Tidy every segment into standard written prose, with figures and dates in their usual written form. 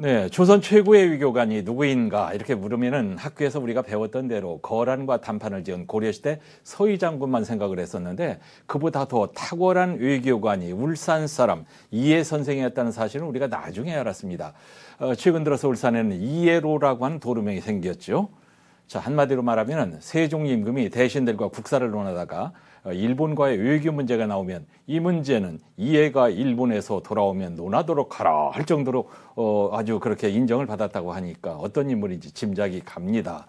네, 조선 최고의 외교관이 누구인가 이렇게 물으면은 학교에서 우리가 배웠던 대로 거란과 단판을 지은 고려시대 서희 장군만 생각을 했었는데 그보다 더 탁월한 외교관이 울산 사람 이해 선생이었다는 사실은 우리가 나중에 알았습니다. 최근 들어서 울산에는 이해로라고 하는 도루명이 생겼죠. 자, 한마디로 말하면 세종 임금이 대신들과 국사를 논하다가 일본과의 외교 문제가 나오면 이 문제는 이해가 일본에서 돌아오면 논하도록 하라 할 정도로 아주 그렇게 인정을 받았다고 하니까 어떤 인물인지 짐작이 갑니다.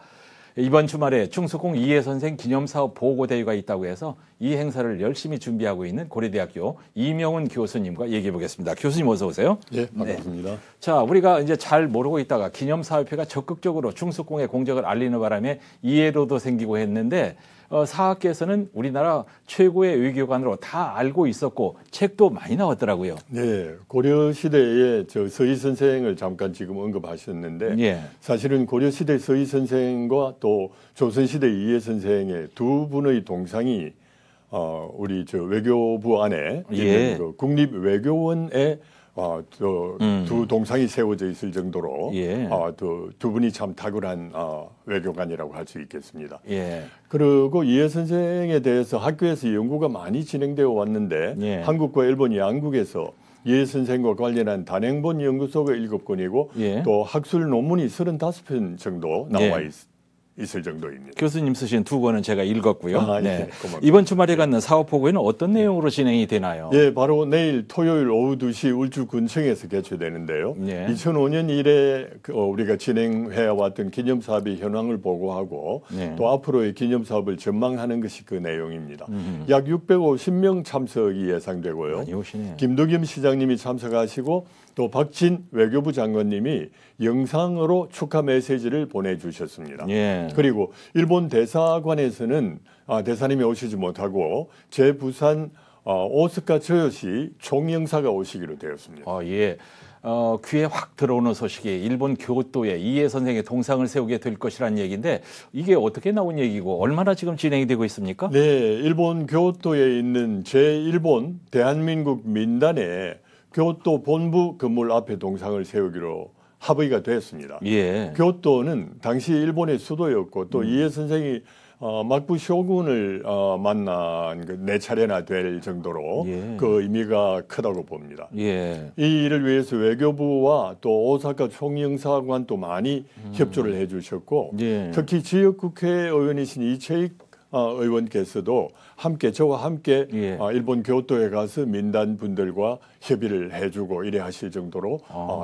이번 주말에 충수공 이해 선생 기념사업 보고대회가 있다고 해서 이 행사를 열심히 준비하고 있는 고려대학교 이명훈 교수님과 얘기해 보겠습니다. 교수님 어서 오세요. 네, 반갑습니다. 네. 자, 우리가 이제 잘 모르고 있다가 기념사업회가 적극적으로 충수공의 공적을 알리는 바람에 이해로도 생기고 했는데 사학계에서는 우리나라 최고의 외교관으로 다 알고 있었고 책도 많이 나왔더라고요. 네, 고려시대의 서희 선생을 잠깐 지금 언급하셨는데 예. 사실은 고려시대 서희 선생과 또 조선시대 이해 선생의 두 분의 동상이 우리 외교부 안에 예. 그 국립외교원에 두 동상이 세워져 있을 정도로 예. 두 분이 참 탁월한 외교관이라고 할 수 있겠습니다. 예. 그리고 이해 선생에 대해서 학교에서 연구가 많이 진행되어 왔는데 예. 한국과 일본 양국에서 이해 선생과 관련한 단행본 연구소가 7권이고 예. 또 학술 논문이 35편 정도 나와 예. 있을 정도입니다. 교수님 쓰신 두 권은 제가 읽었고요. 네, 네. 고맙습니다. 이번 주말에 갖는 사업보고에는 어떤 내용으로 진행이 되나요? 예, 바로 내일 토요일 오후 2시 울주군청에서 개최되는데요. 예. 2005년 이래 우리가 진행해왔던 기념사업의 현황을 보고하고 예. 또 앞으로의 기념사업을 전망하는 것이 그 내용입니다. 약 650명 참석이 예상되고요. 많이 오시네요. 김덕임 시장님이 참석하시고 또 박진 외교부 장관님이 영상으로 축하 메시지를 보내주셨습니다. 예. 그리고 일본 대사관에서는 대사님이 오시지 못하고 제부산 오스카 저요시 총영사가 오시기로 되었습니다. 예. 귀에 확 들어오는 소식이 일본 교토에 이해 선생의 동상을 세우게 될 것이라는 얘기인데 이게 어떻게 나온 얘기고 얼마나 지금 진행이 되고 있습니까? 네, 일본 교토에 있는 제1본 대한민국 민단에 교토 본부 건물 앞에 동상을 세우기로 합의가 됐습니다. 예. 교토는 당시 일본의 수도였고 또 이해 선생이 막부 쇼군을 만난 네 차례나 될 정도로 예. 그 의미가 크다고 봅니다. 예. 이 일을 위해서 외교부와 또 오사카 총영사관도 많이 협조를 해주셨고 예. 특히 지역국회의원이신 이채익 의원께서도 저와 함께 예. 일본 교토에 가서 민단 분들과 협의를 해주고 이래 하실 정도로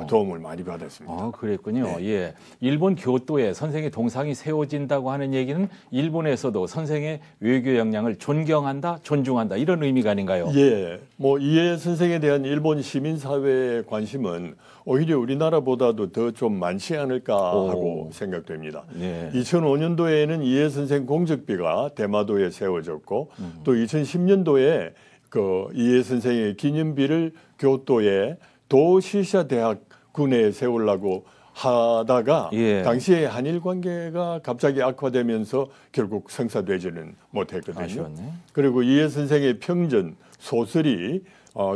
도움을 많이 받았습니다. 그랬군요. 네. 예. 일본 교토에 선생의 동상이 세워진다고 하는 얘기는 일본에서도 선생의 외교 역량을 존경한다, 존중한다 이런 의미가 아닌가요? 예, 이해 선생에 대한 일본 시민사회의 관심은 오히려 우리나라보다도 더 좀 많지 않을까 하고 생각됩니다. 예. 2005년도에는 이해 선생 공적비가 대마도에 세워졌고 또 2010년도에 그 이해 선생의 기념비를 교토의 도시샤 대학 군에 세우려고 하다가 예. 당시에 한일 관계가 갑자기 악화되면서 결국 성사되지는 못했거든요. 아쉬웠네. 그리고 이해 선생의 평전 소설이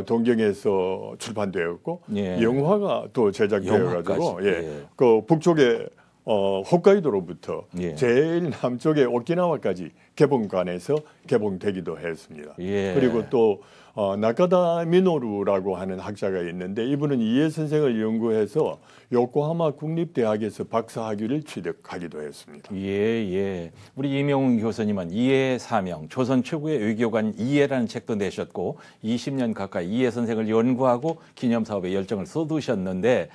동경에서 출판되었고 예. 영화가 또 제작되어가지고 영화까지. 예. 그 북쪽에 홋카이도로부터 예. 제일 남쪽의 오키나와까지 개봉관에서 개봉되기도 했습니다. 예. 그리고 또 나카다 미노루라고 하는 학자가 있는데 이분은 이해 선생을 연구해서 요코하마 국립대학에서 박사학위를 취득하기도 했습니다. 예. 우리 이명훈 교수님은 이해 사명, 조선 최고의 외교관 이해라는 책도 내셨고 20년 가까이 이해 선생을 연구하고 기념사업에 열정을 쏟으셨는데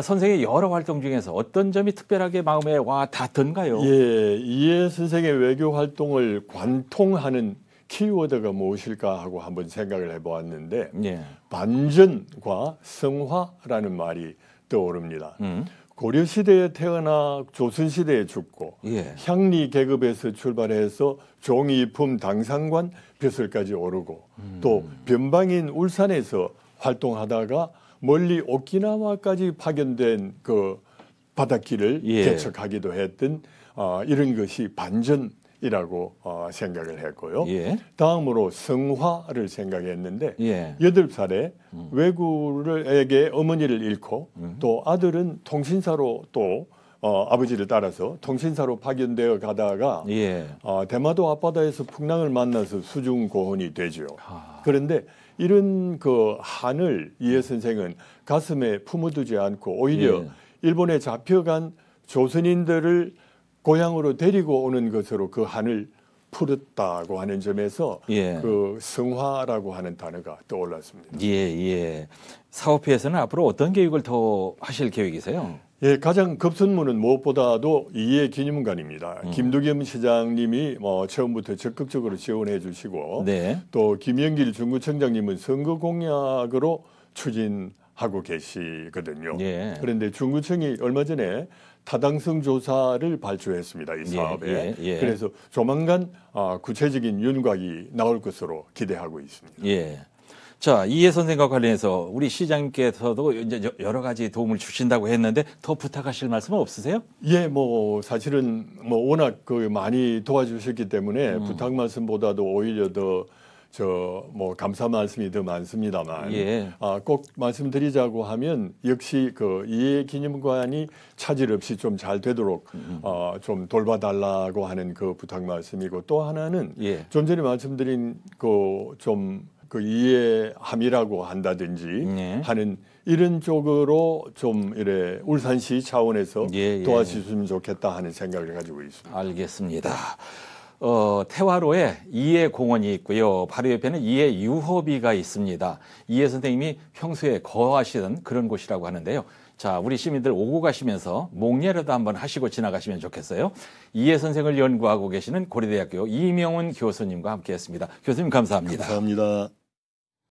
선생의 여러 활동 중에서 어떤 점이 특별하게 마음에 와 닿던가요? 예, 이해 선생의 외교 활동을 관통하는 키워드가 무엇일까 하고 한번 생각을 해보았는데 예. 반전과 성화라는 말이 떠오릅니다. 고려시대에 태어나 조선시대에 죽고 예. 향리 계급에서 출발해서 종이품 당상관 벼슬까지 오르고 또 변방인 울산에서 활동하다가 멀리 오키나와까지 파견된 그 바닷길을 예. 개척하기도 했던 이런 것이 반전 이라고 생각을 했고요. 예. 다음으로 성화를 생각했는데 예. 8살에 외구에게 어머니를 잃고 또 아들은 통신사로 또 아버지를 따라서 통신사로 파견되어 가다가 예. 대마도 앞바다에서 풍랑을 만나서 수중고혼이 되죠. 아. 그런데 이런 그 한을 이해 선생은 가슴에 품어두지 않고 오히려 예. 일본에 잡혀간 조선인들을 고향으로 데리고 오는 것으로 그 한을 풀었다고 하는 점에서 예. 그 성화라고 하는 단어가 떠올랐습니다. 예, 예. 사업회에서는 앞으로 어떤 교육을 더 하실 계획이세요? 예, 가장 급선무는 무엇보다도 이해 기념관입니다. 김두겸 시장님이 처음부터 적극적으로 지원해 주시고 네. 또 김영길 중구청장님은 선거 공약으로 추진하고 계시거든요. 예. 그런데 중구청이 얼마 전에 타당성 조사를 발주했습니다. 이 사업에. 예, 예. 그래서 조만간 구체적인 윤곽이 나올 것으로 기대하고 있습니다. 예. 자, 이해 선생과 관련해서 우리 시장님께서도 이제 여러 가지 도움을 주신다고 했는데 더 부탁하실 말씀은 없으세요? 예, 사실은 워낙 많이 도와주셨기 때문에 부탁 말씀보다도 오히려 더 감사 말씀이 더 많습니다만, 예. 꼭 말씀드리자고 하면 역시 그 이해 기념관이 차질 없이 좀 잘 되도록 좀 돌봐달라고 하는 그 부탁 말씀이고, 또 하나는 예. 좀 전에 말씀드린 그 이해함이라고 한다든지 예. 하는 이런 쪽으로 좀 이래 울산시 차원에서 예, 예. 도와주셨으면 좋겠다 하는 생각을 가지고 있습니다. 알겠습니다. 태화로에 이해 공원이 있고요. 바로 옆에는 이해 유허비가 있습니다. 이해 선생님이 평소에 거하시던 그런 곳이라고 하는데요. 자, 우리 시민들 오고 가시면서 목례라도 한번 하시고 지나가시면 좋겠어요. 이해 선생을 연구하고 계시는 고려대학교 이명훈 교수님과 함께했습니다. 교수님 감사합니다. 감사합니다.